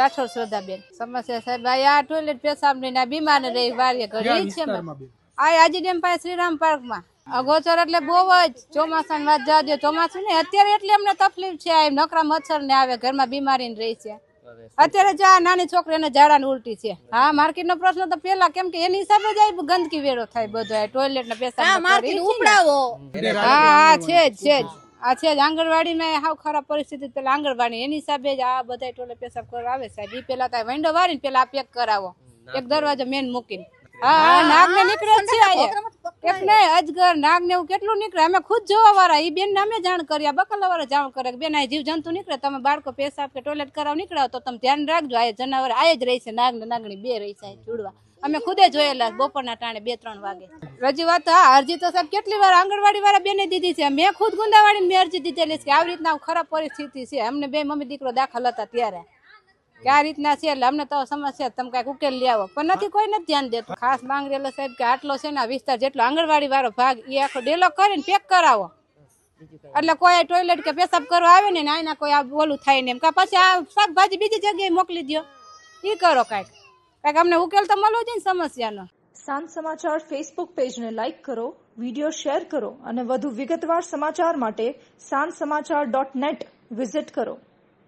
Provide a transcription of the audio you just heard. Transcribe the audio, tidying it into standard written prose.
રાઠોડ શ્રદ્ધાબેન. સમસ્યા સાહેબ આ ટોયલેટ પેશાબ ની બીમાર ને રહી વારીએ ઘડી છે. આ આજી ડેમ પાસે શ્રીરામ પાર્ક માં અગોચર એટલે બહુ જ ચોમાસા ની વાત જવા દો. ચોમાસું ને અત્યારે એટલે અમને તકલીફ છે. નકરા મચ્છર ને આવે ઘરમાં બીમારી ને રહી છે. અત્યારે જો આ નાની છોકરીને ઝાડા ને ઉલટી છે. હા માર્કેટ નો પ્રશ્ન તો પેલા કેમ કે એની હિસાબે જ ગંદકી વેરો થાય બધો ટોયલેટ ને પેશાબ. હા છે જ આ છે જ આંગણવાડી માં હાવ ખરાબ પરિસ્થિતિ. પેલા આંગણવાડી એની હિસાબે જ આ બધા ટોયલેટ પેશાબ કરવા આવે સાહેબ. એ પેલા તો વિન્ડો વાળીને પેલા આ પેક કરાવો એક દરવાજો મેન મૂકીને. હા નાગ ને નીકળે છે એક નહીં અજગર નાગ ને એવું કેટલું નીકળે. અમે ખુદ જોવા વાળા એ બેન ને અમે જાણ કરી બકલા વાળા જાણ કરે બેન આ જીવ જંતુ નીકળે તમે બાળકો પેશાબ કે ટોયલેટ કરાવ નીકળાવ તો તમે ધ્યાન રાખજો. આ જનાવર આ જ રહી છે નાગ ને નાગણી બે રહી છે જોડવા. અમે ખુદે જોયેલા બપોરના ટાણે 2-3 વાગે. રજૂઆત હા અરજી તો સાહેબ કેટલી વાર આંગણવાડી વાળા બેને દીધી છે. મેં ખુદ ગુંદાવાડી મેં અરજી દીધેલી કે આવી રીતના ખરાબ પરિસ્થિતિ છે. અમને 2 મમ્મી દીકરો દાખલ હતા ત્યારે કે આ રીતના છે એટલે અમને તો સમસ્યા તમે કઈક ઉકેલ લઈ આવો પણ નથી કોઈ નથી ધ્યાન દેતું. ખાસ માંગ રહેલો સાહેબ કે આટલો છે ને વિસ્તાર જેટલો આંગણવાડી વાળો ભાગ એ આખો ડેલો કરીને પેક કરાવો એટલે કોઈ ટોયલેટ કે પેશાબ કરવા આવે ને આના કોઈ આ બોલું થાય ને એમ કે પછી આ શાકભાજી બીજી જગ્યાએ મોકલી દો. એ કરો કઈક અમને ઉકેલ તો મળવો જોઈએ ને સમસ્યાનો. સાંજ સમાચાર ફેસબુક પેજને લાઇક કરો, વિડીયો શેર કરો અને વધુ વિગતવાર સમાચાર માટે sanssamachar.net વિઝિટ કરો.